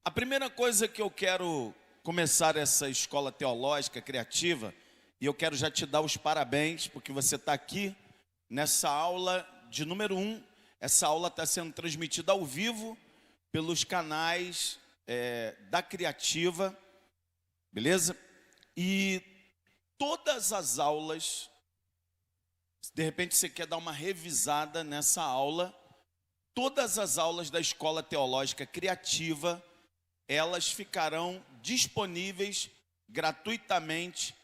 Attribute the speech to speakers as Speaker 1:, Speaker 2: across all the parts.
Speaker 1: A primeira coisa que eu quero começar essa escola teológica criativa, e eu quero já te dar os parabéns, porque você está aqui nessa aula de número 1. Essa aula está sendo transmitida ao vivo pelos canais da Criativa, beleza? E todas as aulas, de repente você quer dar uma revisada nessa aula, todas as aulas da Escola Teológica Criativa, elas ficarão disponíveis gratuitamente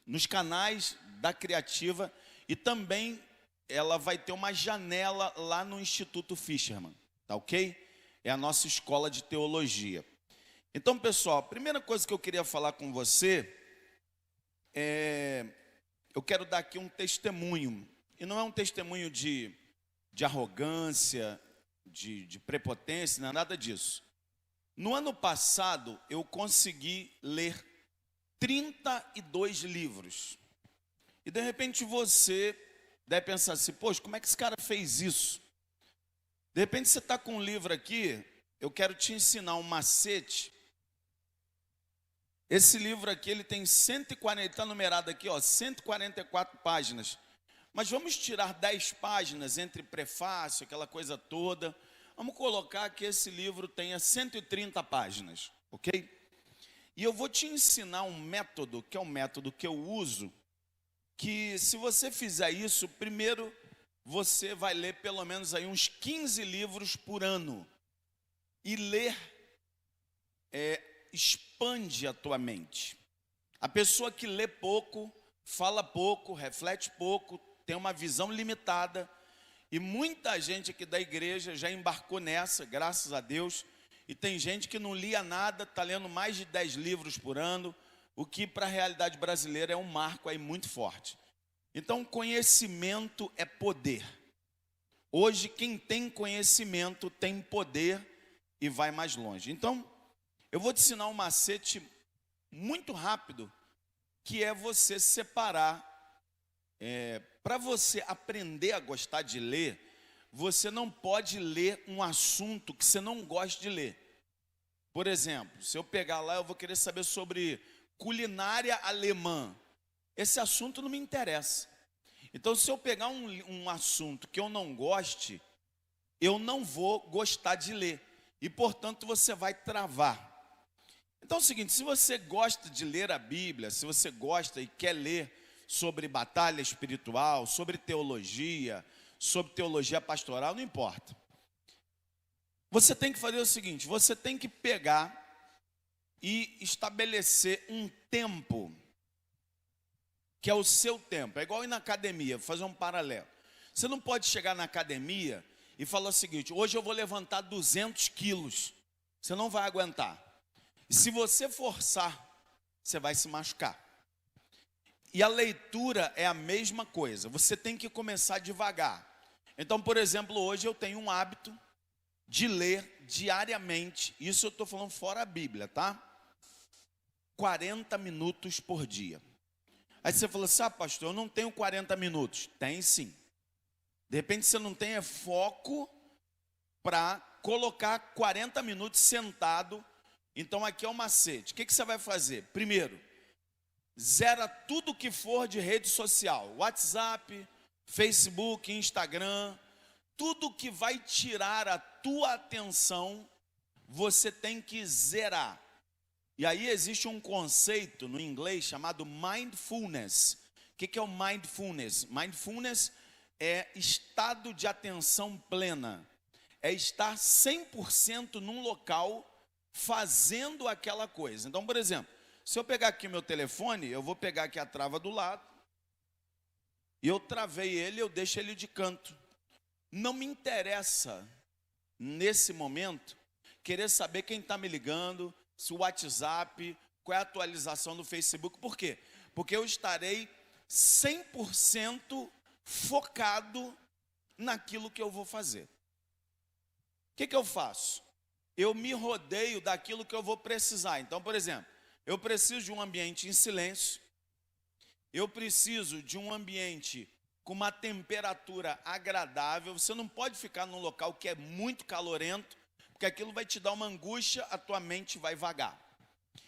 Speaker 1: nos canais da Criativa, e também ela vai ter uma janela lá no Instituto Fisherman, tá ok? É a nossa escola de teologia. Então, pessoal, a primeira coisa que eu queria falar com você eu quero dar aqui um testemunho, e não é um testemunho de arrogância, de prepotência, não é nada disso. No ano passado, eu consegui ler 32 livros. E de repente você deve pensar assim, poxa, como é que esse cara fez isso? De repente você está com um livro aqui, eu quero te ensinar um macete. Esse livro aqui, ele tem 140, ele está numerado aqui, ó, 144 páginas. Mas vamos tirar 10 páginas entre prefácio, aquela coisa toda. Vamos colocar que esse livro tenha 130 páginas, ok? E eu vou te ensinar um método, que é um método que eu uso, que se você fizer isso, primeiro você vai ler pelo menos aí uns 15 livros por ano. E ler expande a tua mente. A pessoa que lê pouco, fala pouco, reflete pouco, tem uma visão limitada, e muita gente aqui da igreja já embarcou nessa, graças a Deus, e tem gente que não lia nada, está lendo mais de 10 livros por ano, o que para a realidade brasileira é um marco aí muito forte. Então, conhecimento é poder. Hoje, quem tem conhecimento tem poder e vai mais longe. Então, eu vou te ensinar um macete muito rápido, que é você separar. Para você aprender a gostar de ler, você não pode ler um assunto que você não gosta de ler. Por exemplo, se eu pegar lá, eu vou querer saber sobre culinária alemã. Esse assunto não me interessa. Então, se eu pegar um assunto que eu não goste, eu não vou gostar de ler. E, portanto, você vai travar. Então é o seguinte, se você gosta de ler a Bíblia, se você gosta e quer ler sobre batalha espiritual, sobre teologia pastoral, não importa. Você tem que fazer o seguinte, você tem que pegar e estabelecer um tempo, que é o seu tempo. É igual ir na academia, vou fazer um paralelo. Você não pode chegar na academia e falar o seguinte, hoje eu vou levantar 200 quilos. Você não vai aguentar. E se você forçar, você vai se machucar. E a leitura é a mesma coisa. Você tem que começar devagar. Então, por exemplo, hoje eu tenho um hábito de ler diariamente. Isso eu estou falando fora a Bíblia, tá? 40 minutos por dia. Aí você fala assim, pastor, eu não tenho 40 minutos. Tem sim. De repente você não tem foco para colocar 40 minutos sentado. Então aqui é o macete. O que você vai fazer? Primeiro, zera tudo que for de rede social. WhatsApp, Facebook, Instagram. Tudo que vai tirar a tua atenção, você tem que zerar. E aí existe um conceito no inglês chamado mindfulness. O que é o mindfulness? Mindfulness é estado de atenção plena. É estar 100% num local fazendo aquela coisa. Então, por exemplo, se eu pegar aqui meu telefone, eu vou pegar aqui a trava do lado, e eu travei ele, eu deixo ele de canto. Não me interessa, nesse momento, querer saber quem está me ligando, se o WhatsApp, qual é a atualização do Facebook. Por quê? Porque eu estarei 100% focado naquilo que eu vou fazer. O que eu faço? Eu me rodeio daquilo que eu vou precisar. Então, por exemplo, eu preciso de um ambiente em silêncio. Eu preciso de um ambiente com uma temperatura agradável. Você não pode ficar num local que é muito calorento, porque aquilo vai te dar uma angústia, a tua mente vai vagar.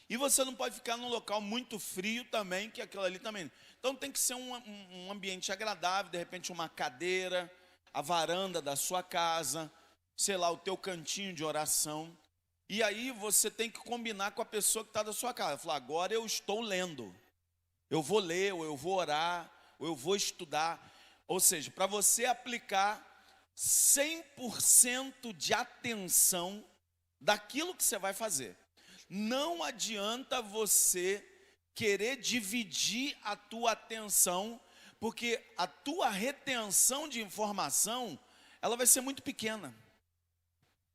Speaker 1: E você não pode ficar num local muito frio também, que aquilo ali também. Então tem que ser um ambiente agradável, de repente uma cadeira, a varanda da sua casa, sei lá, o teu cantinho de oração. E aí você tem que combinar com a pessoa que está da sua casa. Falar, agora eu estou lendo. Eu vou ler, ou eu vou orar, ou eu vou estudar. Ou seja, para você aplicar 100% de atenção daquilo que você vai fazer. Não adianta você querer dividir a tua atenção, porque a tua retenção de informação, ela vai ser muito pequena.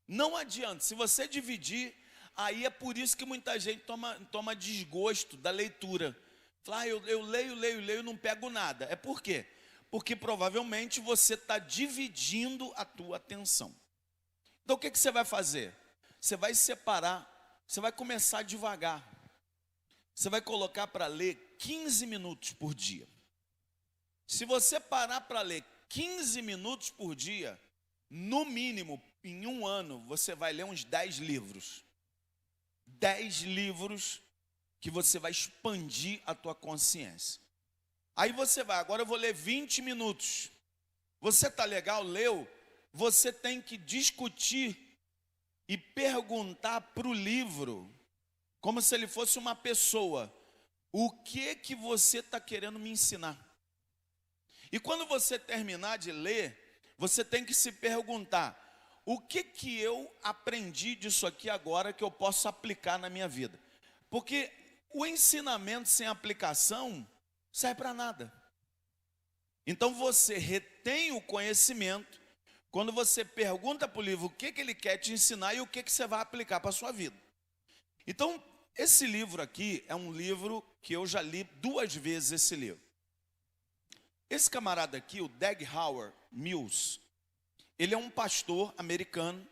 Speaker 1: Não adianta, se você dividir, aí é por isso que muita gente toma desgosto da leitura. Fala, eu leio, não pego nada. É por quê? Porque provavelmente você está dividindo a tua atenção. Então o que você vai fazer? Você vai separar, você vai começar devagar. Você vai colocar para ler 15 minutos por dia. Se você parar para ler 15 minutos por dia, no mínimo, em um ano, você vai ler uns 10 livros. 10 livros que você vai expandir a tua consciência. Aí você vai, agora eu vou ler 20 minutos. Você está legal, leu? Você tem que discutir e perguntar para o livro, como se ele fosse uma pessoa, o que você está querendo me ensinar? E quando você terminar de ler, você tem que se perguntar, o que eu aprendi disso aqui agora que eu posso aplicar na minha vida? Porque o ensinamento sem aplicação serve para nada. Então você retém o conhecimento quando você pergunta para o livro o que ele quer te ensinar e o que você vai aplicar para a sua vida. Então, esse livro aqui é um livro que eu já li 2 vezes esse livro. Esse camarada aqui, o Dag Heuer-Mills, ele é um pastor americano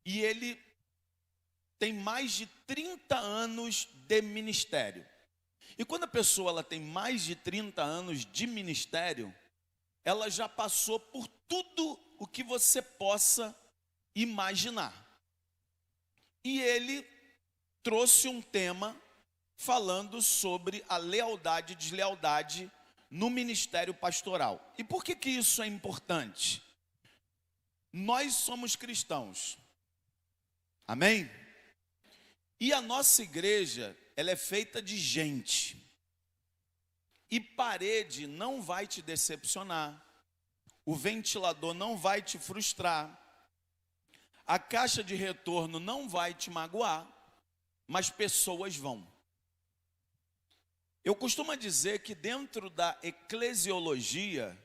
Speaker 1: e ele tem mais de 30 anos de ministério. E quando a pessoa ela tem mais de 30 anos de ministério, ela já passou por tudo o que você possa imaginar. E ele trouxe um tema falando sobre a lealdade e deslealdade no ministério pastoral. E por que isso é importante? Nós somos cristãos. Amém? E a nossa igreja, ela é feita de gente. E parede não vai te decepcionar. O ventilador não vai te frustrar. A caixa de retorno não vai te magoar. Mas pessoas vão. Eu costumo dizer que dentro da eclesiologia,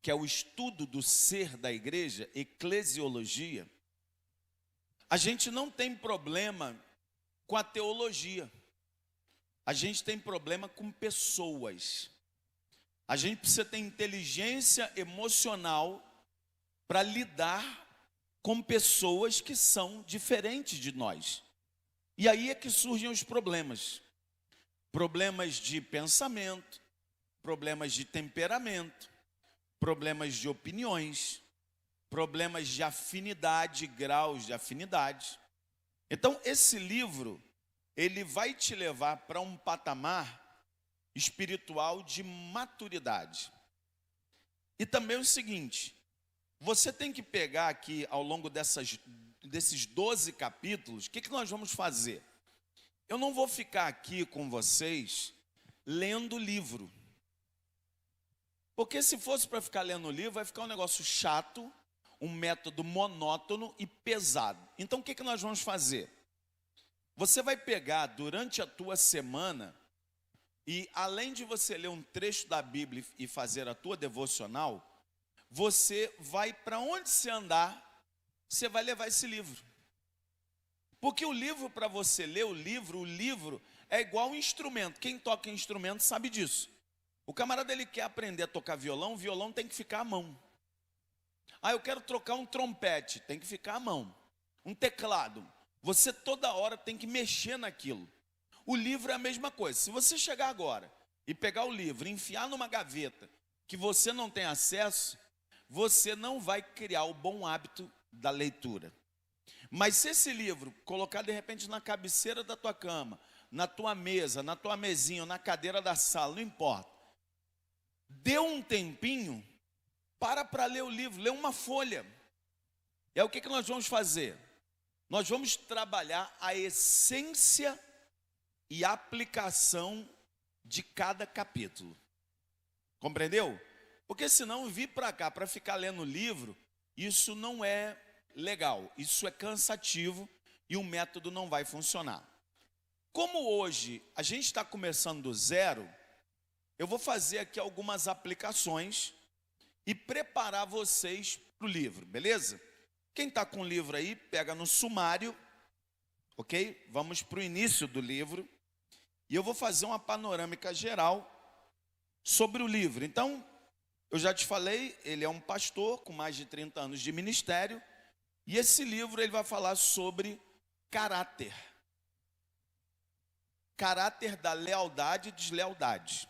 Speaker 1: que é o estudo do ser da igreja, eclesiologia, a gente não tem problema com a teologia. A gente tem problema com pessoas. A gente precisa ter inteligência emocional para lidar com pessoas que são diferentes de nós. E aí é que surgem os problemas. Problemas de pensamento, problemas de temperamento, problemas de opiniões, problemas de afinidade, graus de afinidade. Então, esse livro, ele vai te levar para um patamar espiritual de maturidade. E também o seguinte, você tem que pegar aqui, ao longo desses 12 capítulos, o que nós vamos fazer? Eu não vou ficar aqui com vocês lendo livro. Porque se fosse para ficar lendo livro, vai ficar um negócio chato, um método monótono e pesado. Então o que nós vamos fazer? Você vai pegar durante a tua semana e além de você ler um trecho da Bíblia e fazer a tua devocional, você vai para onde você andar, você vai levar esse livro. Porque o livro, para você ler o livro é igual um instrumento. Quem toca instrumento sabe disso. O camarada ele quer aprender a tocar violão, o violão tem que ficar à mão. Ah, eu quero trocar um trompete, tem que ficar à mão. Um teclado, você toda hora tem que mexer naquilo. O livro é a mesma coisa. Se você chegar agora e pegar o livro, enfiar numa gaveta que você não tem acesso, você não vai criar o bom hábito da leitura. Mas se esse livro colocar de repente na cabeceira da tua cama, na tua mesa, na tua mesinha, ou na cadeira da sala, não importa. Dê um tempinho, para ler o livro, lê uma folha. É o que nós vamos fazer? Nós vamos trabalhar a essência e aplicação de cada capítulo. Compreendeu? Porque senão vir para cá para ficar lendo o livro, isso não é legal, isso é cansativo e o método não vai funcionar. Como hoje a gente está começando do zero, eu vou fazer aqui algumas aplicações e preparar vocês para o livro, beleza? Quem está com o livro aí, pega no sumário, ok? Vamos para o início do livro e eu vou fazer uma panorâmica geral sobre o livro. Então, eu já te falei, ele é um pastor com mais de 30 anos de ministério e esse livro ele vai falar sobre caráter. Caráter da lealdade e deslealdade.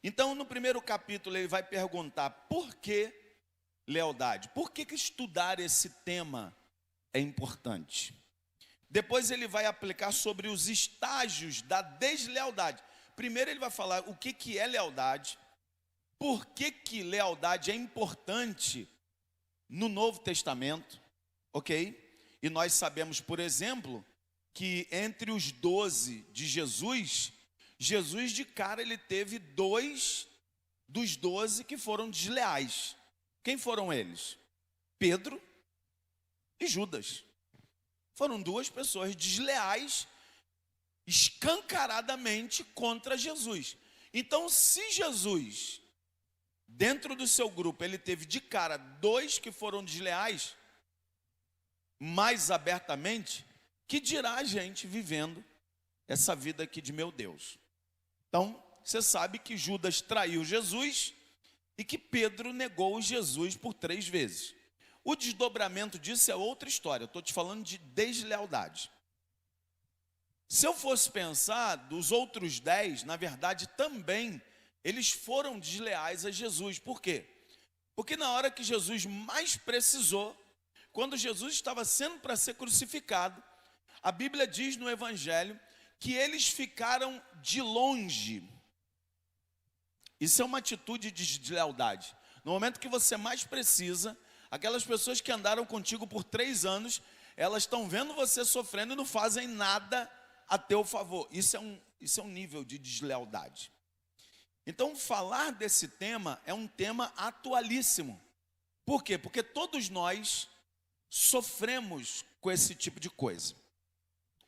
Speaker 1: Então, no primeiro capítulo, ele vai perguntar por que lealdade? Por que estudar esse tema é importante? Depois ele vai aplicar sobre os estágios da deslealdade. Primeiro ele vai falar o que é lealdade, por que lealdade é importante no Novo Testamento, ok? E nós sabemos, por exemplo, que entre os 12 de Jesus, Jesus de cara ele teve 2 dos 12 que foram desleais. Quem foram eles? Pedro e Judas. Foram 2 pessoas desleais, escancaradamente contra Jesus. Então, se Jesus, dentro do seu grupo, ele teve de cara 2 que foram desleais, mais abertamente, que dirá a gente vivendo essa vida aqui de meu Deus? Então, você sabe que Judas traiu Jesus e que Pedro negou Jesus por 3 vezes. O desdobramento disso é outra história, eu estou te falando de deslealdade. Se eu fosse pensar, dos outros 10, na verdade também, eles foram desleais a Jesus. Por quê? Porque na hora que Jesus mais precisou, quando Jesus estava sendo para ser crucificado, a Bíblia diz no Evangelho que eles ficaram de longe. Isso é uma atitude de deslealdade. No momento que você mais precisa, aquelas pessoas que andaram contigo por 3 anos, elas estão vendo você sofrendo e não fazem nada a teu favor. Isso é um nível de deslealdade. Então, falar desse tema é um tema atualíssimo. Por quê? Porque todos nós sofremos com esse tipo de coisa.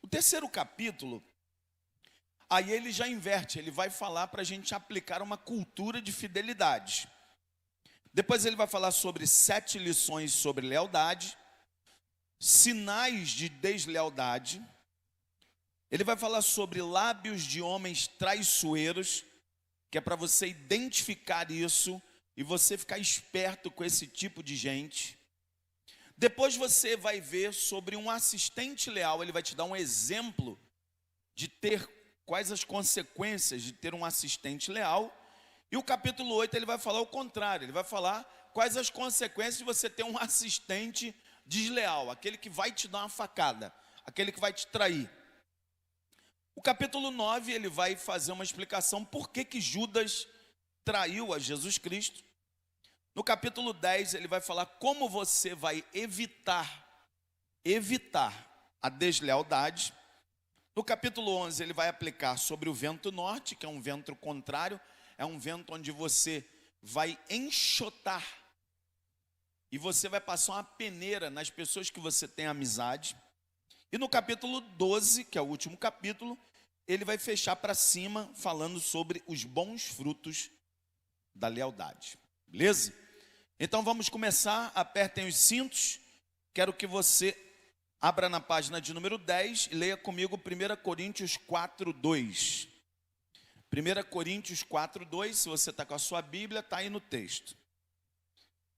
Speaker 1: O terceiro capítulo, aí ele já inverte, ele vai falar para a gente aplicar uma cultura de fidelidade. Depois ele vai falar sobre 7 lições sobre lealdade, sinais de deslealdade. Ele vai falar sobre lábios de homens traiçoeiros, que é para você identificar isso e você ficar esperto com esse tipo de gente. Depois você vai ver sobre um assistente leal, ele vai te dar um exemplo de ter quais as consequências de ter um assistente leal. E o capítulo 8 ele vai falar o contrário, ele vai falar quais as consequências de você ter um assistente desleal, aquele que vai te dar uma facada, aquele que vai te trair. O capítulo 9 ele vai fazer uma explicação por que Judas traiu a Jesus Cristo. No capítulo 10 ele vai falar como você vai evitar a deslealdade. No capítulo 11 ele vai aplicar sobre o vento norte, que é um vento contrário, é um vento onde você vai enxotar e você vai passar uma peneira nas pessoas que você tem amizade. E no capítulo 12, que é o último capítulo, ele vai fechar para cima falando sobre os bons frutos da lealdade. Beleza? Então vamos começar, apertem os cintos. Quero que você abra na página de número 10 e leia comigo 1 Coríntios 4:2. 1 Coríntios 4:2, se você está com a sua Bíblia, está aí no texto.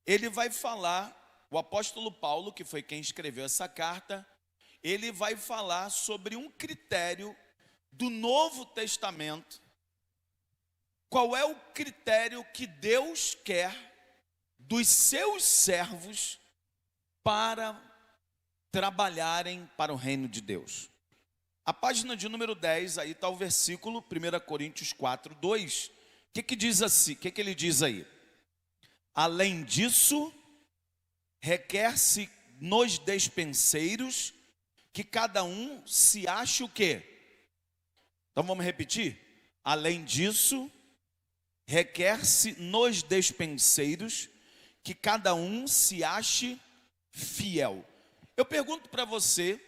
Speaker 1: Ele vai falar, o apóstolo Paulo, que foi quem escreveu essa carta, ele vai falar sobre um critério do Novo Testamento qual é o critério que Deus quer dos seus servos para trabalharem para o reino de Deus. A página de número 10, aí está o versículo 1 Coríntios 4, 2. O que diz assim? O que ele diz aí? Além disso, requer-se nos despenseiros que cada um se ache o quê? Então vamos repetir? Além disso, requer-se nos despenseiros que cada um se ache fiel. Eu pergunto para você,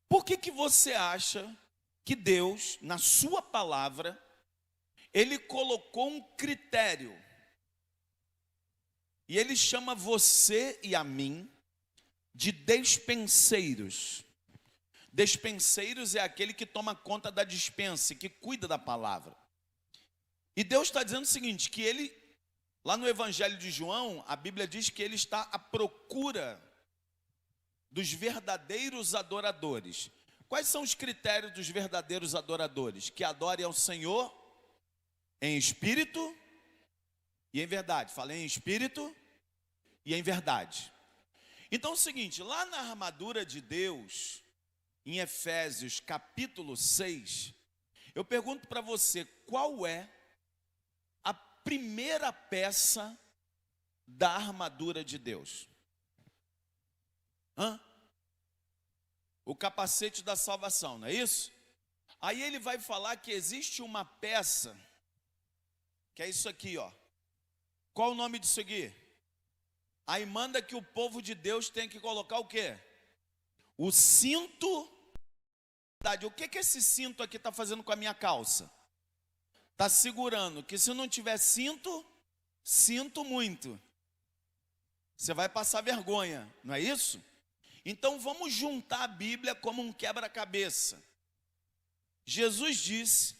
Speaker 1: por que você acha que Deus, na sua palavra, Ele colocou um critério, e Ele chama você e a mim de despenseiros? Despenseiros é aquele que toma conta da despensa, que cuida da palavra. E Deus está dizendo o seguinte, que Ele, lá no Evangelho de João, a Bíblia diz que Ele está à procura dos verdadeiros adoradores. Quais são os critérios dos verdadeiros adoradores? Que adorem ao Senhor em espírito e em verdade. Falei em espírito e em verdade. Então é o seguinte, lá na armadura de Deus, em Efésios capítulo 6, eu pergunto para você, qual é a primeira peça da armadura de Deus? O capacete da salvação, não é isso? Aí ele vai falar que existe uma peça, que é isso aqui, ó. Qual o nome disso aqui? Aí manda que o povo de Deus tem que colocar o quê? O cinto. O que esse cinto aqui está fazendo com a minha calça? Está segurando, que se não tiver cinto, sinto muito. Você vai passar vergonha, não é isso? Então vamos juntar a Bíblia como um quebra-cabeça. Jesus disse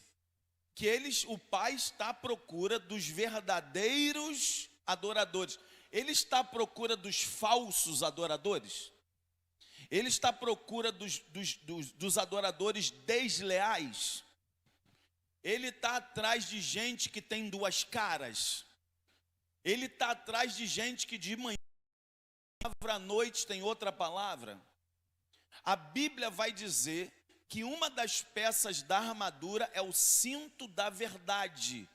Speaker 1: que o Pai está à procura dos verdadeiros adoradores. Ele está à procura dos falsos adoradores. Ele está à procura dos adoradores desleais. Ele está atrás de gente que tem duas caras. Ele está atrás de gente que de manhã, à noite tem outra palavra. A Bíblia vai dizer que uma das peças da armadura é o cinto da verdade.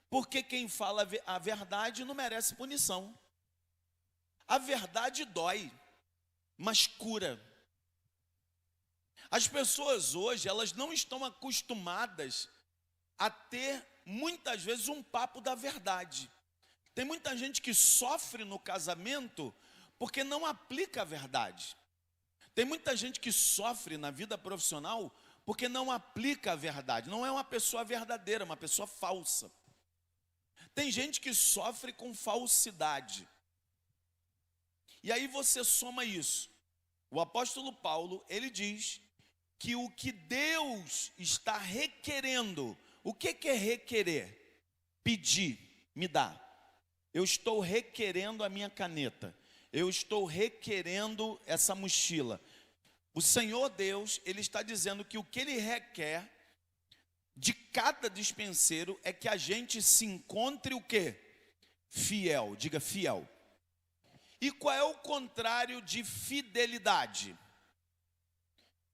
Speaker 1: Porque quem fala a verdade não merece punição. A verdade dói, mas cura. As pessoas hoje, elas não estão acostumadas a ter, muitas vezes, um papo da verdade. Tem muita gente que sofre no casamento porque não aplica a verdade. Tem muita gente que sofre na vida profissional porque não aplica a verdade. Não é uma pessoa verdadeira, é uma pessoa falsa. Tem gente que sofre com falsidade. E aí você soma isso. O apóstolo Paulo, ele diz que o que Deus está requerendo, o que é requerer? Pedir, me dá. Eu estou requerendo a minha caneta. Eu estou requerendo essa mochila. O Senhor Deus, Ele está dizendo que o que Ele requer de cada dispenseiro é que a gente se encontre o quê? Fiel, diga fiel. E qual é o contrário de fidelidade?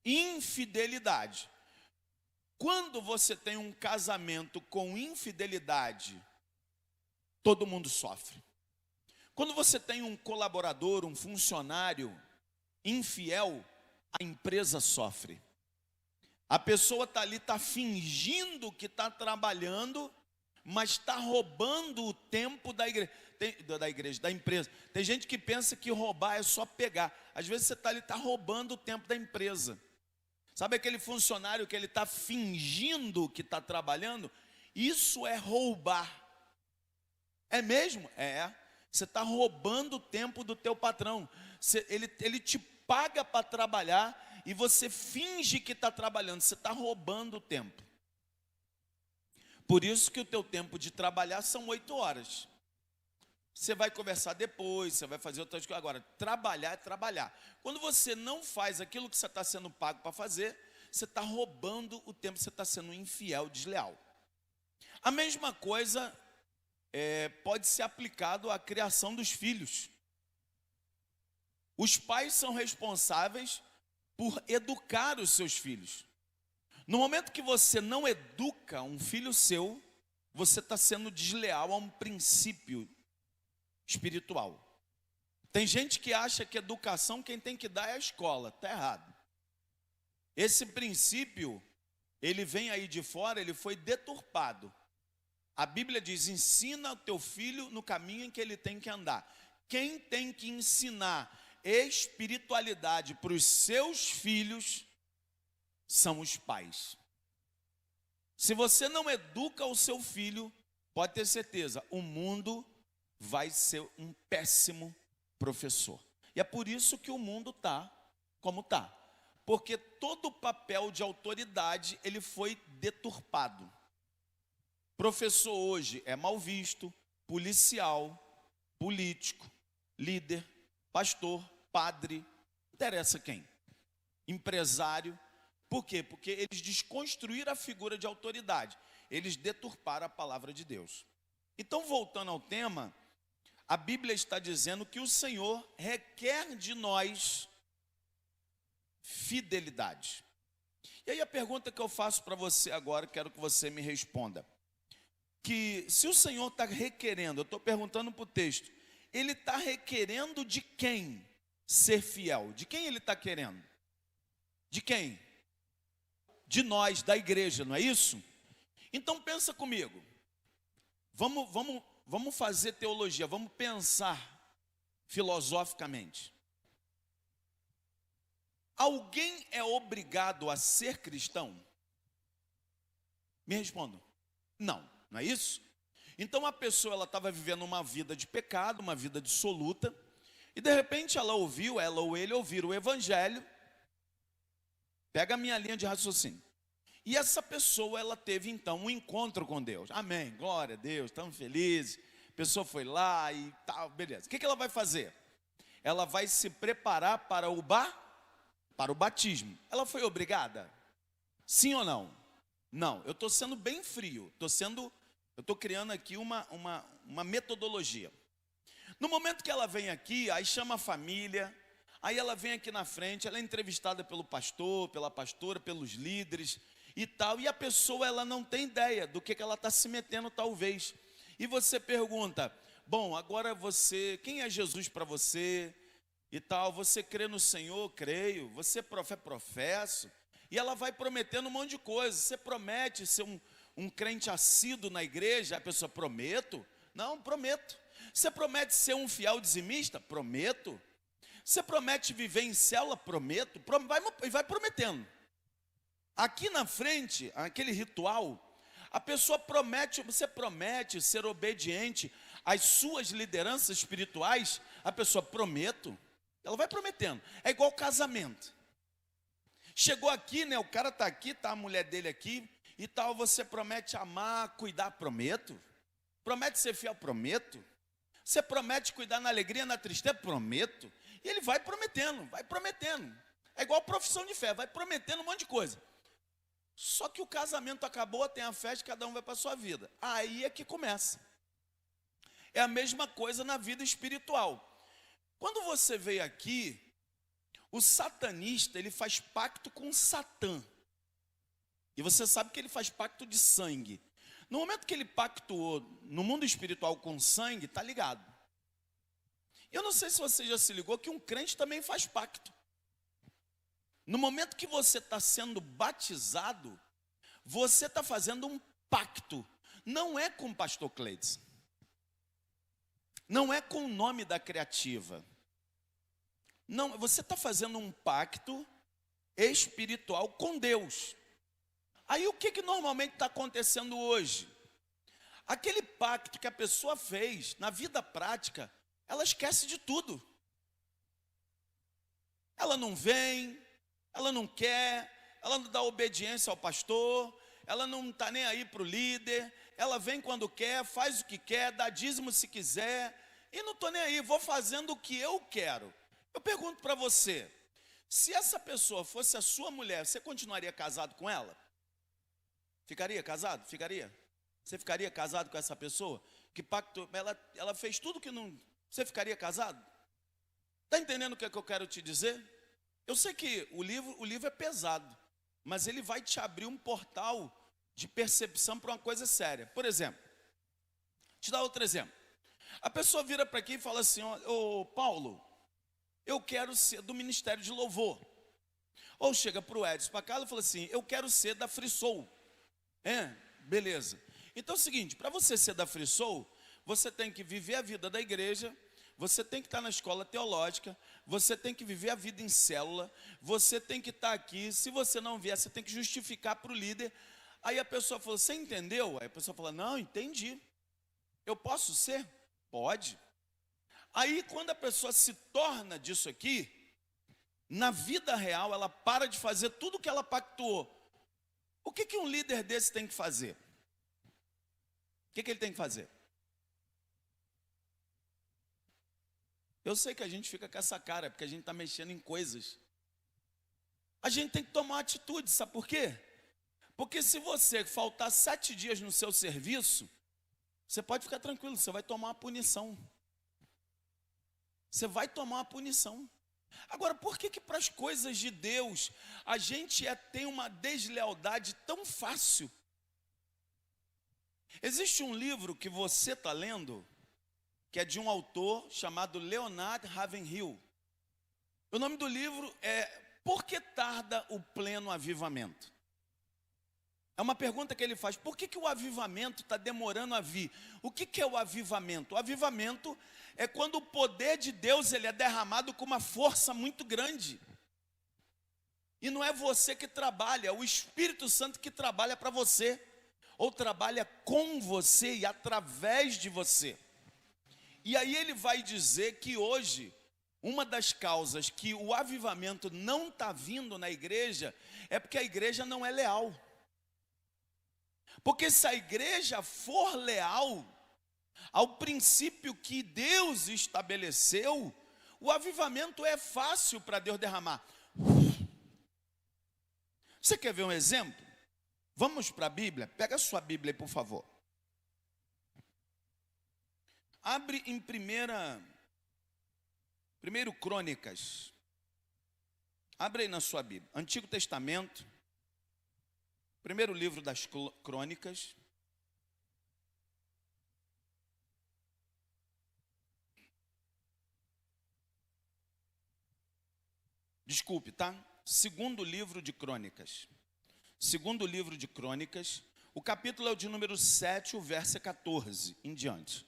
Speaker 1: Infidelidade. Quando você tem um casamento com infidelidade, todo mundo sofre. Quando você tem um colaborador, um funcionário infiel, a empresa sofre. A pessoa está ali, está fingindo que está trabalhando, mas está roubando o tempo da igreja, da empresa. Tem gente que pensa que roubar é só pegar. Às vezes você está ali, está roubando o tempo da empresa. Sabe aquele funcionário que ele está fingindo que está trabalhando? Isso é roubar. É mesmo? É. Você está roubando o tempo do teu patrão. Ele te paga para trabalhar e você finge que está trabalhando. Você está roubando o tempo. Por isso que o teu tempo de trabalhar são 8 horas. Você vai conversar depois, você vai fazer outras coisas. Agora, trabalhar é trabalhar. Quando você não faz aquilo que você está sendo pago para fazer, você está roubando o tempo, você está sendo infiel, desleal. A mesma coisa pode ser aplicado à criação dos filhos. Os pais são responsáveis por educar os seus filhos. No momento que você não educa um filho seu, você está sendo desleal a um princípio espiritual. Tem gente que acha que educação quem tem que dar é a escola. Está errado. Esse princípio, ele vem aí de fora, ele foi deturpado. A Bíblia diz, ensina o teu filho no caminho em que ele tem que andar. Quem tem que ensinar espiritualidade para os seus filhos são os pais. Se você não educa o seu filho, pode ter certeza, o mundo vai ser um péssimo professor. E é por isso que o mundo está como está. Porque todo o papel de autoridade, ele foi deturpado. Professor hoje é mal visto, policial, político, líder, pastor, padre, não interessa quem. Empresário. Por quê? Porque eles desconstruíram a figura de autoridade. Eles deturparam a palavra de Deus. Então, voltando ao tema, a Bíblia está dizendo que o Senhor requer de nós fidelidade. E aí a pergunta que eu faço para você agora, quero que você me responda. Que se o Senhor está requerendo, eu estou perguntando para o texto, Ele está requerendo de quem ser fiel? De quem Ele está querendo? De quem? De nós, da igreja, não é isso? Então pensa comigo. Vamos fazer teologia, vamos pensar filosoficamente. Alguém é obrigado a ser cristão? Me respondam. Não é isso? Então a pessoa, ela estava vivendo uma vida de pecado, uma vida dissoluta, e de repente ela ou ele ouviram o evangelho. Pega a minha linha de raciocínio. E essa pessoa, ela teve então um encontro com Deus. Amém, glória a Deus, estamos felizes. A pessoa foi lá e tal, beleza. O que ela vai fazer? Ela vai se preparar para o batismo. Ela foi obrigada? Sim ou não? Não, eu estou sendo bem frio. Eu estou criando aqui uma metodologia. No momento que ela vem aqui, aí chama a família, aí ela vem aqui na frente, ela é entrevistada pelo pastor, pela pastora, pelos líderes e tal, e a pessoa, ela não tem ideia do que ela está se metendo talvez. E você pergunta, bom, agora quem é Jesus para você e tal? Você crê no Senhor? Creio. Você professo? E ela vai prometendo um monte de coisa. Você promete ser um crente assíduo na igreja? A pessoa, prometo? Não, prometo. Você promete ser um fiel dizimista? Prometo. Você promete viver em célula? Prometo. Vai prometendo. Aqui na frente, aquele ritual, a pessoa promete, você promete ser obediente às suas lideranças espirituais? A pessoa, prometo. Ela vai prometendo. É igual casamento. Chegou aqui, né? O cara está aqui, está a mulher dele aqui e tal. Você promete amar, cuidar? Prometo. Promete ser fiel? Prometo. Você promete cuidar na alegria, na tristeza? Prometo. E ele vai prometendo, vai prometendo. É igual profissão de fé, vai prometendo um monte de coisa. Só que o casamento acabou, tem a festa, cada um vai para a sua vida. Aí é que começa. É a mesma coisa na vida espiritual. Quando você veio aqui, o satanista, ele faz pacto com Satã. E você sabe que ele faz pacto de sangue. No momento que ele pactuou no mundo espiritual com sangue, está ligado. Eu não sei se você já se ligou que um crente também faz pacto. No momento que você está sendo batizado, você está fazendo um pacto. Não é com o pastor Cleiton. Não é com o nome da criativa. Não, você está fazendo um pacto espiritual com Deus. Aí o que normalmente está acontecendo hoje? Aquele pacto que a pessoa fez na vida prática, ela esquece de tudo. Ela não vem, ela não quer, ela não dá obediência ao pastor, ela não está nem aí para o líder, ela vem quando quer, faz o que quer, dá dízimo se quiser, e não estou nem aí, vou fazendo o que eu quero. Eu pergunto para você, se essa pessoa fosse a sua mulher, você continuaria casado com ela? Ficaria casado? Ficaria? Você ficaria casado com essa pessoa? Que pacto, ela fez tudo que não... Você ficaria casado? Está entendendo o que é que eu quero te dizer? Eu sei que o livro é pesado, mas ele vai te abrir um portal de percepção para uma coisa séria. Por exemplo, te dar outro exemplo. A pessoa vira para aqui e fala assim: ô Paulo, eu quero ser do Ministério de Louvor. Ou chega para o Edson, para cá, e fala assim: eu quero ser da Free Soul. Beleza. Então é o seguinte, para você ser da Free Soul, você tem que viver a vida da igreja, você tem que estar na escola teológica, você tem que viver a vida em célula, você tem que estar aqui, se você não vier, você tem que justificar para o líder. Aí a pessoa fala: você entendeu? Aí a pessoa fala: não, entendi. Eu posso ser? Pode. Aí quando a pessoa se torna disso aqui, na vida real ela para de fazer tudo o que ela pactuou. O que um líder desse tem que fazer? O que ele tem que fazer? Eu sei que a gente fica com essa cara, porque a gente está mexendo em coisas. A gente tem que tomar atitude, sabe por quê? Porque se você faltar 7 dias no seu serviço, você pode ficar tranquilo, você vai tomar uma punição. Você vai tomar uma punição. Agora, por que para as coisas de Deus a gente tem uma deslealdade tão fácil? Existe um livro que você está lendo, que é de um autor chamado Leonard Ravenhill. O nome do livro é Por que tarda o pleno avivamento? É uma pergunta que ele faz: por que o avivamento está demorando a vir? O que é o avivamento? O avivamento é quando o poder de Deus ele é derramado com uma força muito grande. E não é você que trabalha, é o Espírito Santo que trabalha para você, ou trabalha com você e através de você. E aí ele vai dizer que hoje, uma das causas que o avivamento não está vindo na igreja, é porque a igreja não é leal. Porque se a igreja for leal ao princípio que Deus estabeleceu, o avivamento é fácil para Deus derramar. Você quer ver um exemplo? Vamos para a Bíblia? Pega a sua Bíblia aí, por favor. Abre em 1 Crônicas. Abre aí na sua Bíblia. Antigo Testamento. Primeiro livro das Crônicas. Desculpe, tá? Segundo livro de Crônicas. Segundo livro de Crônicas. O capítulo é o de número 7, o verso 14 em diante.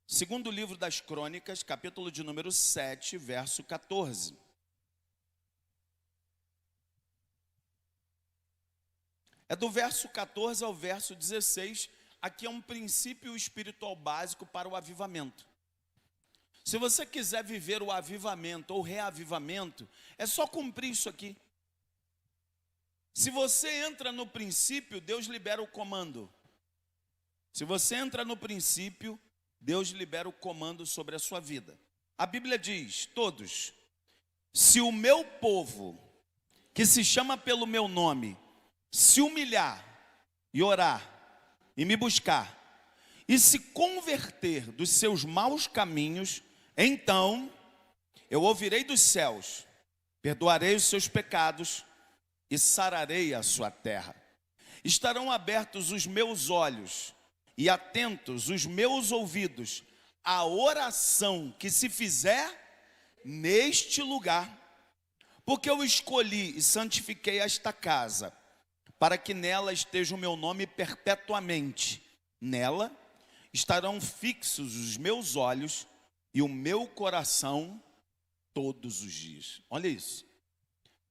Speaker 1: Segundo livro das Crônicas, capítulo de número 7, verso 14. É do verso 14 ao verso 16. Aqui é um princípio espiritual básico para o avivamento. Se você quiser viver o avivamento ou reavivamento, é só cumprir isso aqui. Se você entra no princípio, Deus libera o comando. Se você entra no princípio, Deus libera o comando sobre a sua vida. A Bíblia diz: todos, se o meu povo, que se chama pelo meu nome, se humilhar e orar e me buscar e se converter dos seus maus caminhos, então eu ouvirei dos céus, perdoarei os seus pecados e sararei a sua terra. Estarão abertos os meus olhos e atentos os meus ouvidos à oração que se fizer neste lugar, porque eu escolhi e santifiquei esta casa, para que nela esteja o meu nome perpetuamente. Nela estarão fixos os meus olhos e o meu coração todos os dias. Olha isso.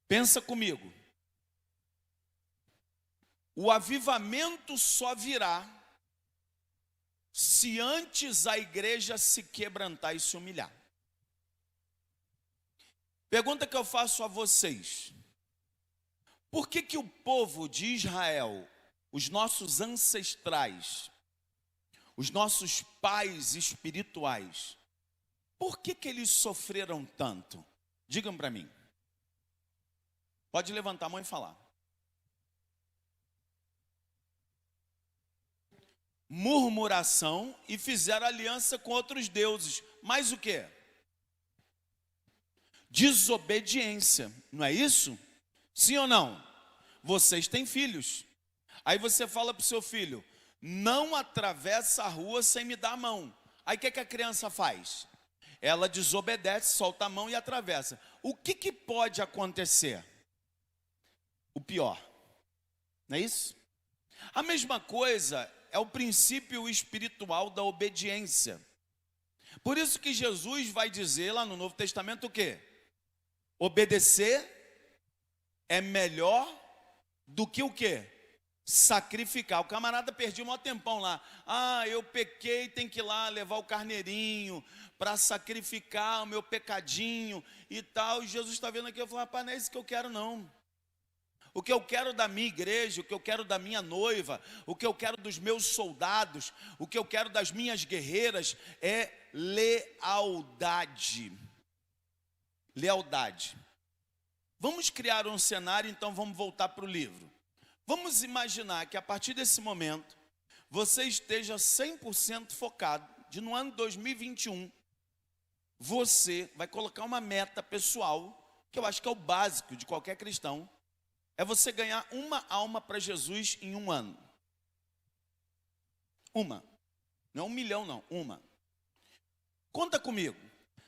Speaker 1: Pensa comigo. O avivamento só virá se antes a igreja se quebrantar e se humilhar. Pergunta que eu faço a vocês: por que o povo de Israel, os nossos ancestrais, os nossos pais espirituais, por que eles sofreram tanto? Digam para mim. Pode levantar a mão e falar. murmuração e fizeram aliança com outros deuses. Mas o quê? Desobediência, não é isso? Sim ou não? Vocês têm filhos. Aí você fala para o seu filho: não atravessa a rua sem me dar a mão. Aí o que a criança faz? Ela desobedece, solta a mão e atravessa. O que pode acontecer? O pior, não é isso? A mesma coisa é o princípio espiritual da obediência. Por isso que Jesus vai dizer lá no Novo Testamento o quê? Obedecer é melhor do que o quê? Sacrificar. O camarada perdia um maior tempão lá. Ah, eu pequei, tem que ir lá levar o carneirinho para sacrificar o meu pecadinho e tal. E Jesus está vendo aqui, eu falo: rapaz, não é isso que eu quero não. O que eu quero da minha igreja, o que eu quero da minha noiva, o que eu quero dos meus soldados, o que eu quero das minhas guerreiras é lealdade. Lealdade. Vamos criar um cenário, então vamos voltar para o livro. Vamos imaginar que a partir desse momento, você esteja 100% focado, de no ano 2021, você vai colocar uma meta pessoal, que eu acho que é o básico de qualquer cristão, é você ganhar uma alma para Jesus em um ano. Uma. Não 1 milhão, não. Uma. Conta comigo.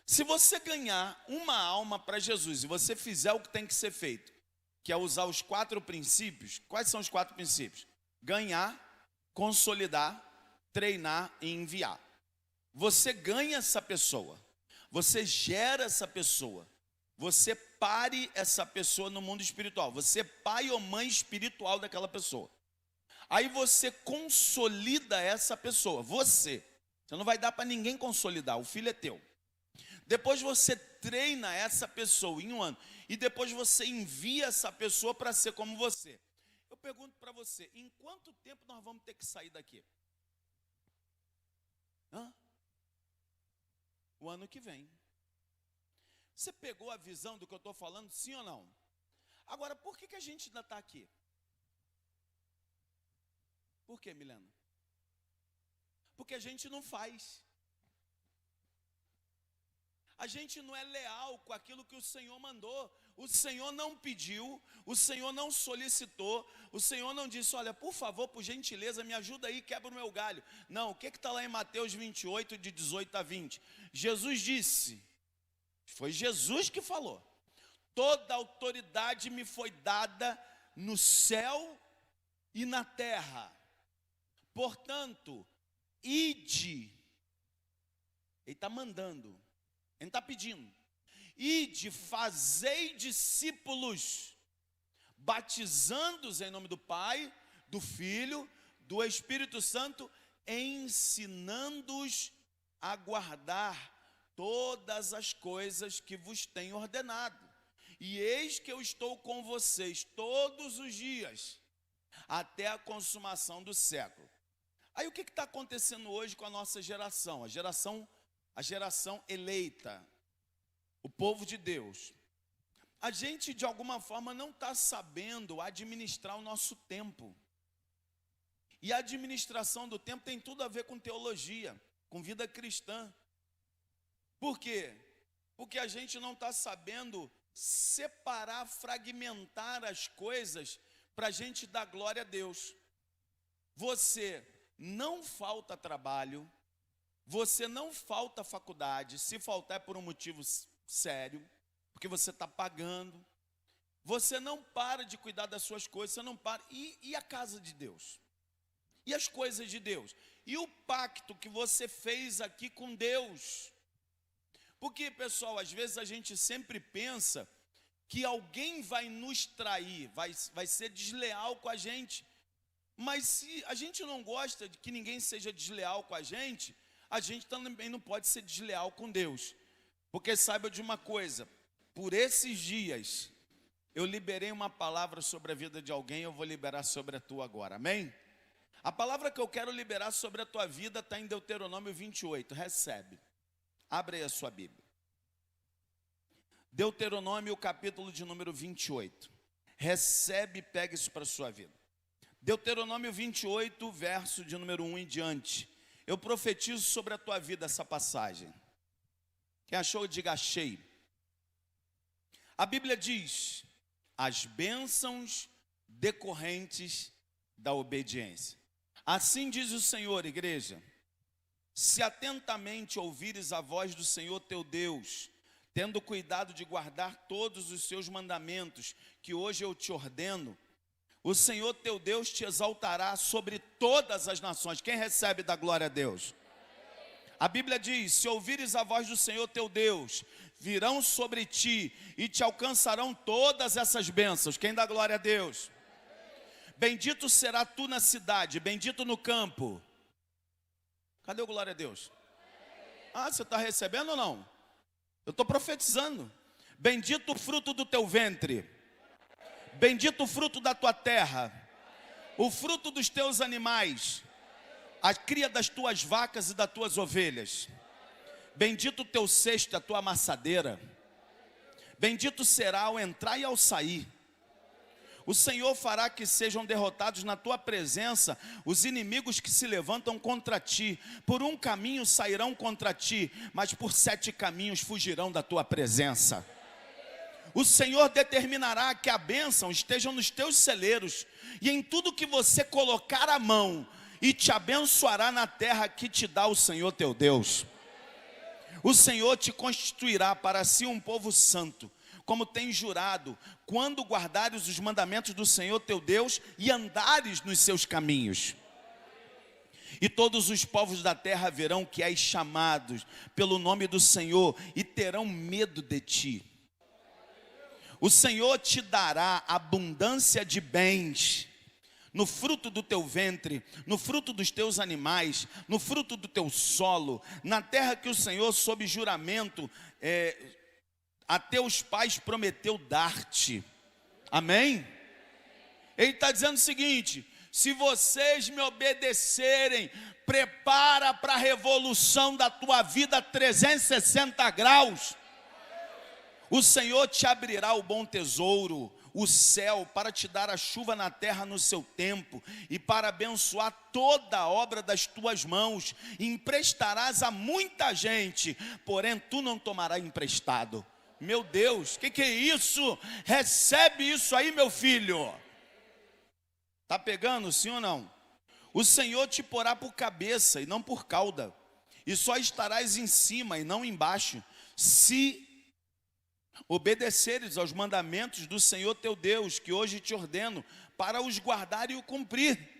Speaker 1: Se você ganhar uma alma para Jesus e você fizer o que tem que ser feito, que é usar os 4 princípios, quais são os 4 princípios? Ganhar, consolidar, treinar e enviar. Você ganha essa pessoa, você gera essa pessoa, você pare essa pessoa no mundo espiritual, você é pai ou mãe espiritual daquela pessoa. Aí você consolida essa pessoa, você não vai dar para ninguém consolidar, o filho é teu. Depois você treina essa pessoa em um ano, e depois você envia essa pessoa para ser como você. Eu pergunto para você, em quanto tempo nós vamos ter que sair daqui? O ano que vem. Você pegou a visão do que eu estou falando, sim ou não? Agora, por que a gente ainda está aqui? Por que, Milena? Porque a gente não faz. A gente não é leal com aquilo que o Senhor mandou. O Senhor não pediu, o Senhor não solicitou, o Senhor não disse: olha, por favor, por gentileza, me ajuda aí, quebra o meu galho. Não, o que está lá em Mateus 28, de 18 a 20? Jesus disse, foi Jesus que falou: toda autoridade me foi dada no céu e na terra. Portanto, ide. Ele está mandando, ele está pedindo. Ide, fazei discípulos, batizando-os em nome do Pai, do Filho, do Espírito Santo, ensinando-os a guardar todas as coisas que vos tenho ordenado. E eis que eu estou com vocês todos os dias, até a consumação do século. Aí o que está acontecendo hoje com a nossa geração? A geração eleita, o povo de Deus. A gente de alguma forma não está sabendo administrar o nosso tempo. E a administração do tempo tem tudo a ver com teologia, com vida cristã. Por quê? Porque a gente não está sabendo separar, fragmentar as coisas para a gente dar glória a Deus. Você não falta trabalho, você não falta faculdade, se faltar é por um motivo sério, porque você está pagando. Você não para de cuidar das suas coisas, você não para. E a casa de Deus? E as coisas de Deus? E o pacto que você fez aqui com Deus? Porque, pessoal, às vezes a gente sempre pensa que alguém vai nos trair, vai ser desleal com a gente. Mas se a gente não gosta de que ninguém seja desleal com a gente também não pode ser desleal com Deus. Porque saiba de uma coisa, por esses dias, eu liberei uma palavra sobre a vida de alguém, eu vou liberar sobre a tua agora, amém? A palavra que eu quero liberar sobre a tua vida está em Deuteronômio 28, recebe. Abre aí a sua Bíblia. Deuteronômio, capítulo de número 28. Recebe e pega isso para a sua vida. Deuteronômio 28, verso de número 1 em diante. Eu profetizo sobre a tua vida essa passagem. Quem achou, diga achei. A Bíblia diz: as bênçãos decorrentes da obediência. Assim diz o Senhor, igreja: se atentamente ouvires a voz do Senhor teu Deus, tendo cuidado de guardar todos os seus mandamentos, que hoje eu te ordeno, o Senhor teu Deus te exaltará sobre todas as nações. Quem recebe da glória a Deus? A Bíblia diz: se ouvires a voz do Senhor teu Deus, virão sobre ti e te alcançarão todas essas bênçãos. Quem dá glória a Deus? Bendito será tu na cidade, bendito no campo. Cadê o glória a Deus? Ah, você está recebendo ou não? Eu estou profetizando. Bendito o fruto do teu ventre, bendito o fruto da tua terra, o fruto dos teus animais, a cria das tuas vacas e das tuas ovelhas. Bendito o teu cesto, a tua amassadeira. Bendito será ao entrar e ao sair. O Senhor fará que sejam derrotados na tua presença os inimigos que se levantam contra ti. Por um caminho sairão contra ti, mas por 7 caminhos fugirão da tua presença. O Senhor determinará que a bênção esteja nos teus celeiros e em tudo que você colocar a mão, e te abençoará na terra que te dá o Senhor teu Deus. O Senhor te constituirá para si um povo santo, como tem jurado, quando guardares os mandamentos do Senhor teu Deus e andares nos seus caminhos. E todos os povos da terra verão que és chamados pelo nome do Senhor e terão medo de ti. O Senhor te dará abundância de bens, no fruto do teu ventre, no fruto dos teus animais, no fruto do teu solo, na terra que o Senhor, sob juramento, a teus pais prometeu dar-te. Amém? Ele está dizendo o seguinte: se vocês me obedecerem, prepara para a revolução da tua vida 360 graus. O Senhor te abrirá o bom tesouro, o céu, para te dar a chuva na terra no seu tempo, e para abençoar toda a obra das tuas mãos. Emprestarás a muita gente, porém tu não tomarás emprestado. Meu Deus, o que é isso? Recebe isso aí, meu filho. Está pegando, sim ou não? O Senhor te porá por cabeça e não por cauda, e só estarás em cima e não embaixo, se obedeceres aos mandamentos do Senhor teu Deus, que hoje te ordeno, para os guardar e o cumprir.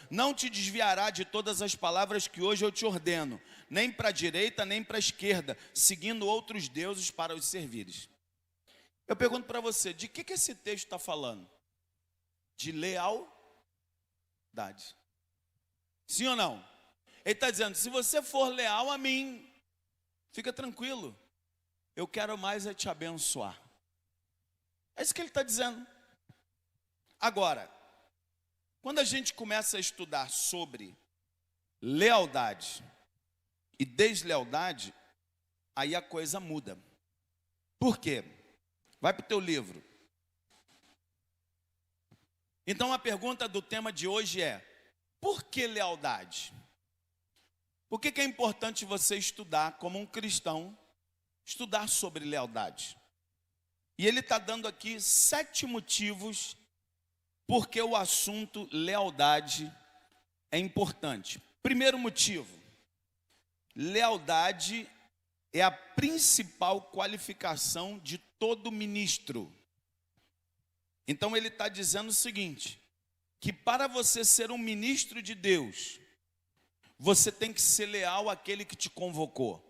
Speaker 1: Não te desviará de todas as palavras que hoje eu te ordeno, nem para a direita, nem para a esquerda, seguindo outros deuses para os servires. Eu pergunto para você, de que esse texto está falando? De lealdade. Sim ou não? Ele está dizendo: se você for leal a mim, fica tranquilo, eu quero mais é te abençoar. É isso que ele está dizendo. Agora, quando a gente começa a estudar sobre lealdade e deslealdade, aí a coisa muda. Por quê? Vai para o teu livro. Então a pergunta do tema de hoje é: por que lealdade? Por que é importante você estudar como um cristão, estudar sobre lealdade? E ele está dando aqui 7 motivos porque o assunto lealdade é importante. Primeiro motivo: lealdade é a principal qualificação de todo ministro. Então ele está dizendo o seguinte, que para você ser um ministro de Deus, você tem que ser leal àquele que te convocou,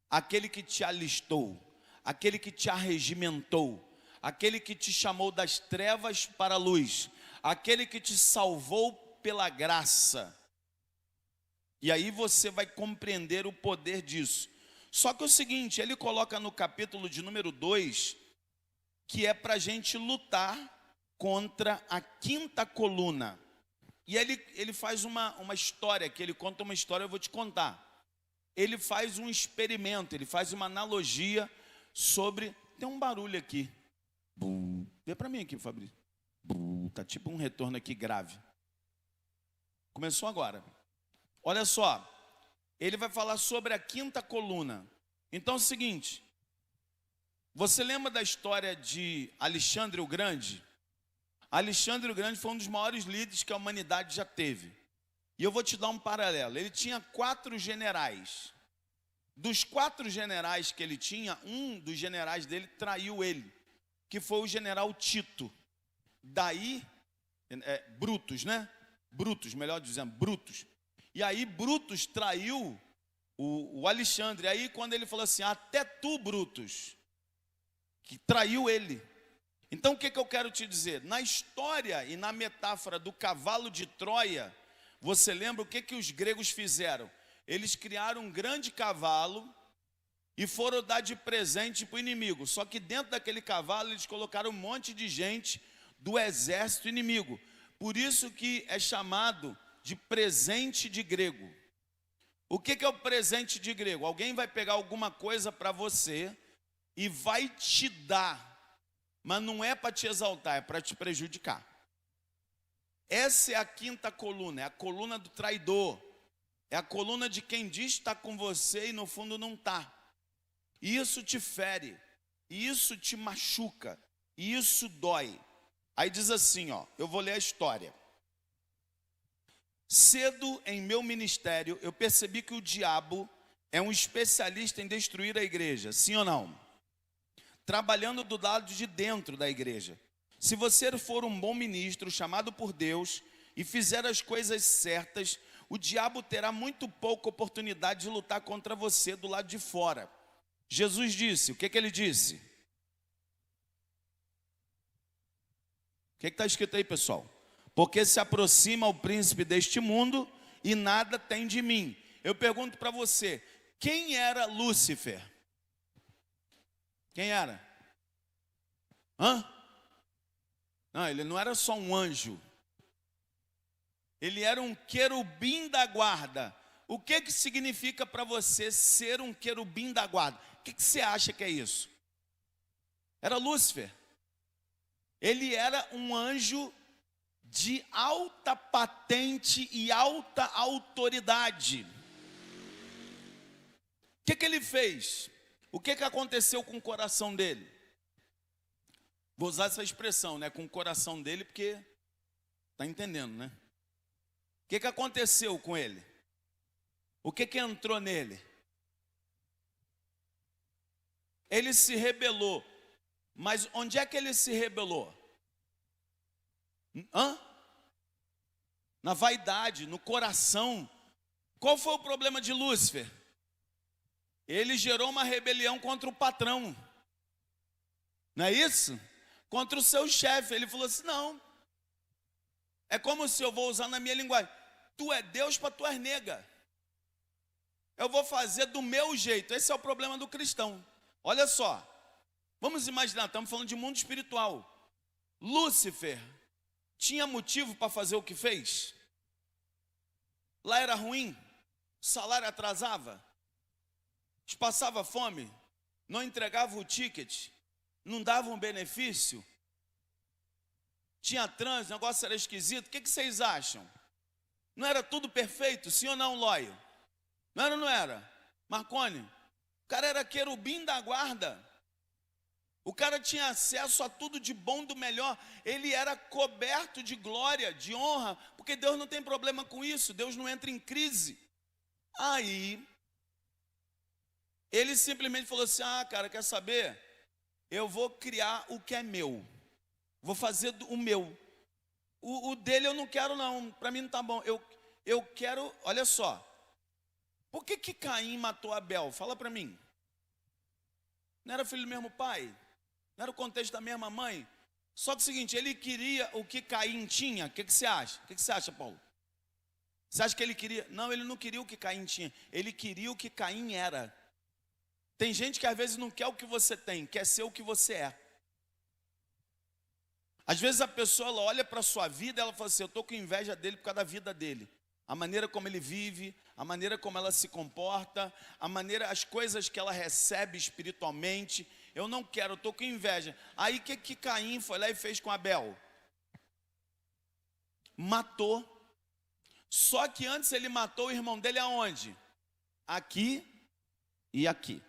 Speaker 1: aquele que te alistou, aquele que te arregimentou, aquele que te chamou das trevas para a luz, aquele que te salvou pela graça. E aí você vai compreender o poder disso. Só que é o seguinte, ele coloca no capítulo de número 2, que é para a gente lutar contra a 5ª coluna. E ele faz uma história, que ele conta uma história, eu vou te contar. Ele faz um experimento, ele faz uma analogia sobre... Tem um barulho aqui. Vê para mim aqui, Fabrício. Tá tipo um retorno aqui grave. Começou agora. Olha só. Ele vai falar sobre a quinta coluna. Então é o seguinte. Você lembra da história de Alexandre o Grande? Alexandre o Grande foi um dos maiores líderes que a humanidade já teve. E eu vou te dar um paralelo. Ele tinha 4 generais. Dos 4 generais que ele tinha, um dos generais dele traiu ele, que foi o general Tito. Daí, Brutus, né? Brutus, melhor dizendo, Brutus. E aí Brutus traiu o Alexandre. Aí quando ele falou assim, até tu, Brutus, que traiu ele. Então o que eu quero te dizer? Na história e na metáfora do cavalo de Troia, você lembra o que os gregos fizeram? Eles criaram um grande cavalo e foram dar de presente para o inimigo. Só que dentro daquele cavalo eles colocaram um monte de gente do exército inimigo. Por isso que é chamado de presente de grego. O que é o presente de grego? Alguém vai pegar alguma coisa para você e vai te dar. Mas não é para te exaltar, é para te prejudicar. Essa é a quinta coluna, é a coluna do traidor. É a coluna de quem diz estar com você e no fundo não está. E isso te fere, e isso te machuca, e isso dói. Aí diz assim, ó, eu vou ler a história. Cedo em meu ministério, eu percebi que o diabo é um especialista em destruir a igreja, sim ou não? Trabalhando do lado de dentro da igreja. Se você for um bom ministro, chamado por Deus, e fizer as coisas certas, o diabo terá muito pouca oportunidade de lutar contra você do lado de fora. Jesus disse, o que ele disse? O que está escrito aí, pessoal? Porque se aproxima o príncipe deste mundo e nada tem de mim. Eu pergunto para você, quem era Lúcifer? Quem era? Não, ele não era só um anjo. Ele era um querubim da guarda. O que significa para você ser um querubim da guarda? O que você acha que é isso? Era Lúcifer. Ele era um anjo de alta patente e alta autoridade. O que ele fez? O que aconteceu com o coração dele? Vou usar essa expressão, né? Com o coração dele, porque está entendendo, né? O que aconteceu com ele? O que entrou nele? Ele se rebelou. Mas onde é que ele se rebelou? Na vaidade, no coração. Qual foi o problema de Lúcifer? Ele gerou uma rebelião contra o patrão. Não é isso? Contra o seu chefe. Ele falou assim, não. É como se eu vou usar na minha linguagem. Tu é Deus para tu és nega. Eu vou fazer do meu jeito. Esse é o problema do cristão. Olha só. Vamos imaginar, estamos falando de mundo espiritual. Lúcifer tinha motivo para fazer o que fez? Lá era ruim? O salário atrasava? Passava fome? Não entregava o ticket? Não dava um benefício? Tinha trânsito, o negócio era esquisito? O que vocês acham? Não era tudo perfeito? Sim ou não, Lóio? Não era ou não era? Marconi? O cara era querubim da guarda. O cara tinha acesso a tudo de bom, do melhor. Ele era coberto de glória, de honra, porque Deus não tem problema com isso. Deus não entra em crise. Aí, ele simplesmente falou assim, cara, quer saber? Eu vou criar o que é meu. Vou fazer o meu. O dele eu não quero não, para mim não tá bom. Eu quero, olha só. Por que Caim matou Abel? Fala para mim. Não era filho do mesmo pai? Não era o contexto da mesma mãe? Só que é o seguinte, ele queria o que Caim tinha. O que você acha? O que você acha, Paulo? Você acha que ele queria? Não, ele não queria o que Caim tinha. Ele queria o que Caim era. Tem gente que às vezes não quer o que você tem, quer ser o que você é. Às vezes a pessoa ela olha para a sua vida e ela fala assim, eu estou com inveja dele por causa da vida dele. A maneira como ele vive, a maneira como ela se comporta, as coisas que ela recebe espiritualmente. Eu não quero, eu estou com inveja. Aí o que Caim foi lá e fez com Abel? matou. Só que antes ele matou o irmão dele aonde? Aqui e aqui.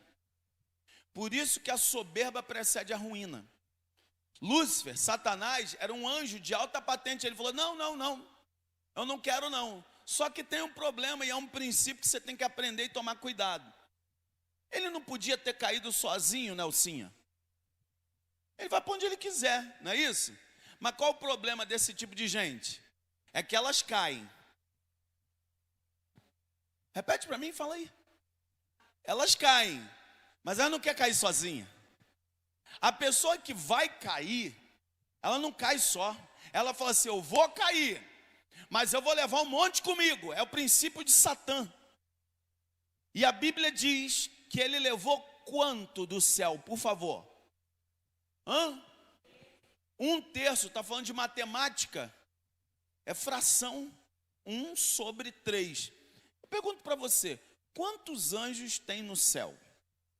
Speaker 1: Por isso que a soberba precede a ruína. Lúcifer, Satanás, era um anjo de alta patente. Ele falou, não, eu não quero não. Só que tem um problema e é um princípio que você tem que aprender e tomar cuidado. Ele não podia ter caído sozinho, Nelsinha. Ele vai para onde ele quiser, não é isso? Mas qual o problema desse tipo de gente? É que elas caem. Repete para mim, fala aí. Elas caem, mas ela não quer cair sozinha. A pessoa que vai cair, ela não cai só. Ela fala assim, eu vou cair, mas eu vou levar um monte comigo. É o princípio de Satã. E a Bíblia diz que ele levou quanto do céu, por favor? 1/3, está falando de matemática. É fração, 1/3. Eu pergunto para você, quantos anjos tem no céu?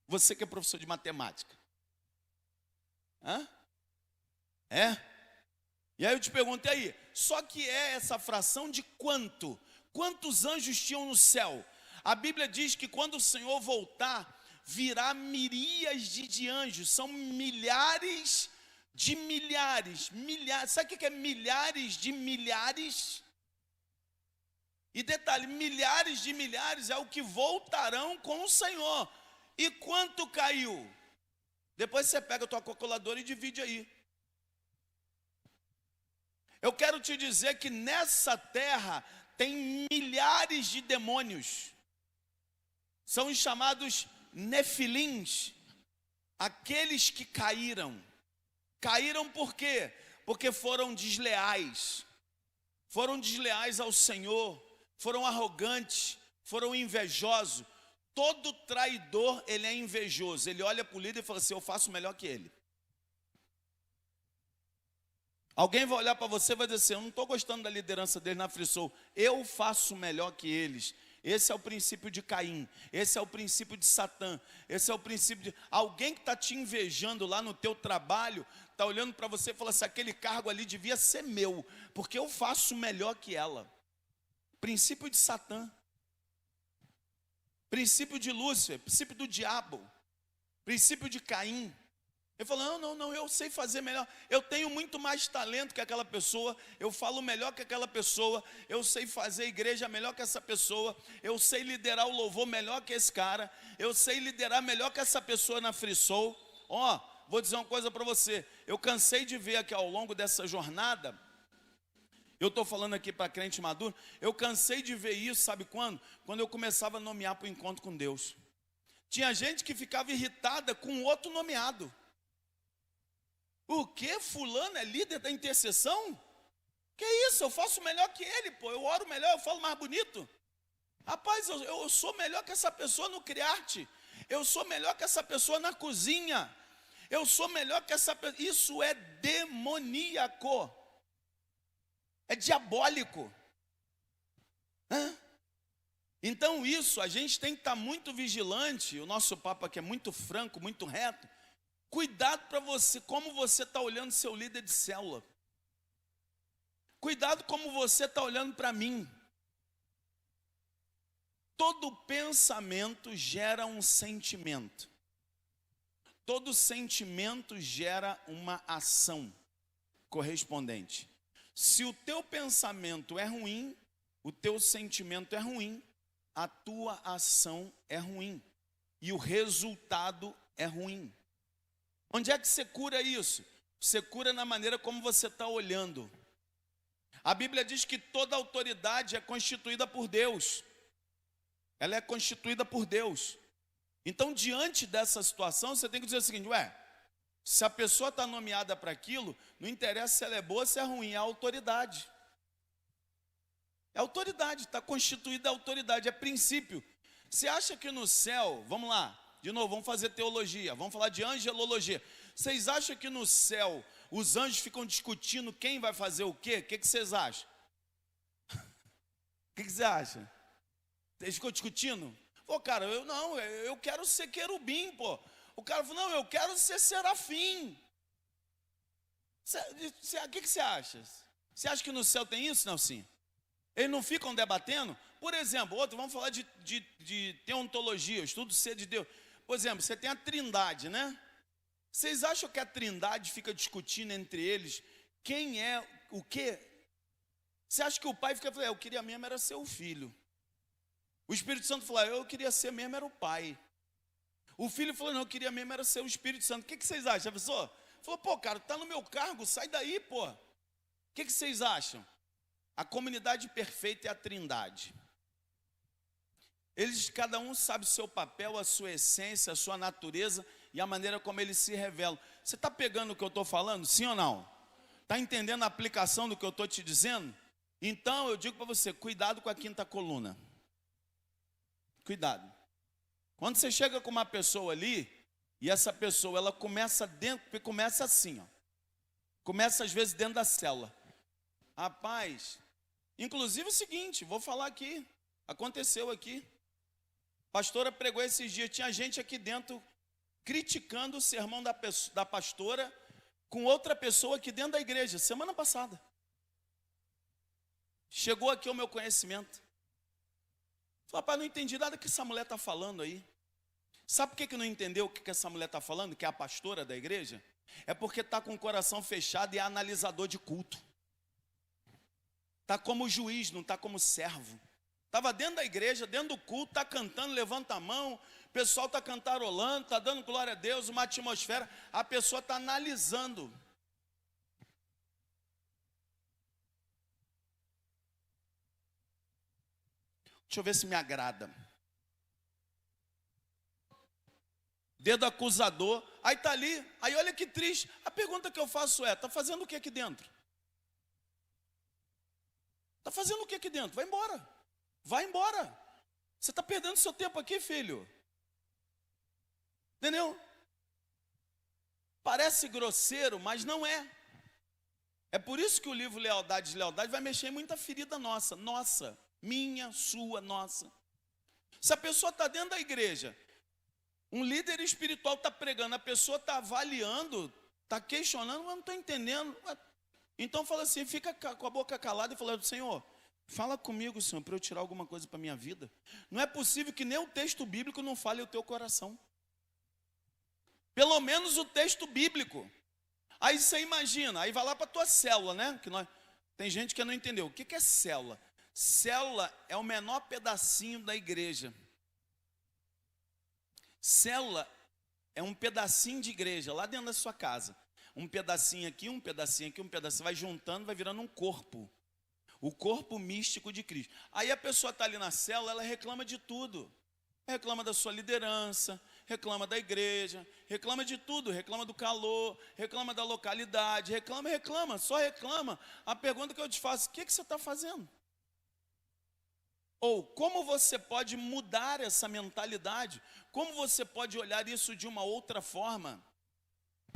Speaker 1: Você que é professor de matemática. É? E aí eu te pergunto, e aí? Só que é essa fração de quanto? Quantos anjos tinham no céu? A Bíblia diz que quando o Senhor voltar, virá miríades de anjos. São milhares de milhares. Sabe o que é milhares de milhares? E detalhe, milhares de milhares é o que voltarão com o Senhor. E quanto caiu? Depois você pega a tua calculadora e divide aí. Eu quero te dizer que nessa terra tem milhares de demônios. São os chamados nefilins, aqueles que caíram. Caíram por quê? Porque foram desleais. Foram desleais ao Senhor, foram arrogantes, foram invejosos. Todo traidor, ele é invejoso. Ele olha para o líder e fala assim, eu faço melhor que ele. Alguém vai olhar para você e vai dizer assim, eu não estou gostando da liderança dele na Frisou, eu faço melhor que eles. Esse é o princípio de Caim, esse é o princípio de Satã, esse é o princípio de... Alguém que está te invejando lá no teu trabalho, está olhando para você e fala assim, aquele cargo ali devia ser meu, porque eu faço melhor que ela. Princípio de Satã. Princípio de Lúcifer, princípio do diabo, princípio de Caim. Ele falou, não, eu sei fazer melhor, eu tenho muito mais talento que aquela pessoa, eu falo melhor que aquela pessoa, eu sei fazer igreja melhor que essa pessoa, eu sei liderar o louvor melhor que esse cara, eu sei liderar melhor que essa pessoa na Frisou. Vou dizer uma coisa para você, eu cansei de ver aqui ao longo dessa jornada, eu estou falando aqui para crente maduro, eu cansei de ver isso, sabe quando? Quando eu começava a nomear para o encontro com Deus. Tinha gente que ficava irritada com o outro nomeado. O que? Fulano é líder da intercessão? Que isso? Eu faço melhor que ele, pô. Eu oro melhor, eu falo mais bonito. Rapaz, eu sou melhor que essa pessoa no criarte. Eu sou melhor que essa pessoa na cozinha. Eu sou melhor que essa pessoa. Isso é demoníaco. É diabólico. Então isso, a gente tem que estar muito vigilante. O nosso papo aqui é muito franco, muito reto. Cuidado para você, como você está olhando seu líder de célula. Cuidado como você está olhando para mim. Todo pensamento gera um sentimento. Todo sentimento gera uma ação correspondente. Se o teu pensamento é ruim, o teu sentimento é ruim, a tua ação é ruim. E o resultado é ruim. Onde é que você cura isso? Você cura na maneira como você está olhando. A Bíblia diz que toda autoridade é constituída por Deus. Ela é constituída por Deus. Então, diante dessa situação, você tem que dizer o seguinte, se a pessoa está nomeada para aquilo, não interessa se ela é boa ou se é ruim, é a autoridade. É autoridade, está constituída a autoridade, é princípio. Você acha que no céu, vamos lá, de novo, vamos fazer teologia, vamos falar de angelologia. Vocês acham que no céu os anjos ficam discutindo quem vai fazer o quê? O que vocês acham? O que você acha? Eles ficam discutindo? Pô, cara, eu quero ser querubim, pô. O cara falou, não, eu quero ser serafim. O que você acha? Você acha que no céu tem isso, Nelson? Eles não ficam debatendo? Por exemplo, vamos falar de teontologia, o estudo ser de Deus. Por exemplo, você tem a trindade, né? Vocês acham que a trindade fica discutindo entre eles quem é o quê? Você acha que o pai fica falando, eu queria mesmo era ser o filho. O Espírito Santo falou, eu queria ser mesmo era o pai. O filho falou, não, eu queria mesmo era ser o Espírito Santo. O que vocês acham? A pessoa falou, pô, cara, tá no meu cargo, sai daí, pô. O que vocês acham? A comunidade perfeita é a trindade. Eles, cada um sabe o seu papel, a sua essência, a sua natureza e a maneira como eles se revelam. Você está pegando o que eu estou falando? Sim ou não? Está entendendo a aplicação do que eu estou te dizendo? Então, eu digo para você, cuidado com a quinta coluna. Cuidado. Quando você chega com uma pessoa ali, e essa pessoa, ela começa assim, ó. Começa às vezes dentro da célula. Rapaz, inclusive o seguinte, vou falar aqui, aconteceu aqui. A pastora pregou esses dias, tinha gente aqui dentro criticando o sermão da pastora com outra pessoa aqui dentro da igreja, semana passada. Chegou aqui ao meu conhecimento. Falei, rapaz, não entendi nada que essa mulher está falando aí. Sabe por que não entendeu o que essa mulher está falando, que é a pastora da igreja? É porque está com o coração fechado e é analisador de culto. Está como juiz, não está como servo. Estava dentro da igreja, dentro do culto, está cantando, levanta a mão, o pessoal está cantarolando, está dando glória a Deus, uma atmosfera, a pessoa está analisando. Deixa eu ver se me agrada. Dedo acusador, aí está ali, aí olha que triste. A pergunta que eu faço é, está fazendo o que aqui dentro? Está fazendo o que aqui dentro? Vai embora. Vai embora. Você está perdendo seu tempo aqui, filho. Entendeu? Parece grosseiro, mas não é. É por isso que o livro Lealdade e Deslealdade vai mexer em muita ferida nossa. Nossa, minha, sua, nossa. Se a pessoa está dentro da igreja, um líder espiritual está pregando, a pessoa está avaliando, está questionando, mas não estou entendendo. Então fala assim, fica com a boca calada e fala, Senhor, fala comigo, Senhor, para eu tirar alguma coisa para a minha vida. Não é possível que nem o texto bíblico não fale o teu coração. Pelo menos o texto bíblico. Aí você imagina, aí vai lá para a tua célula, né? Tem gente que não entendeu. O que é célula? Célula é o menor pedacinho da igreja. Célula é um pedacinho de igreja, lá dentro da sua casa. Um pedacinho aqui, um pedacinho aqui, um pedacinho. Vai juntando, vai virando um corpo. O corpo místico de Cristo. Aí a pessoa está ali na célula, ela reclama de tudo. Reclama da sua liderança, reclama da igreja, reclama de tudo, reclama do calor, reclama da localidade, reclama, só reclama. A pergunta que eu te faço, o que você está fazendo? Ou como você pode mudar essa mentalidade? Como você pode olhar isso de uma outra forma?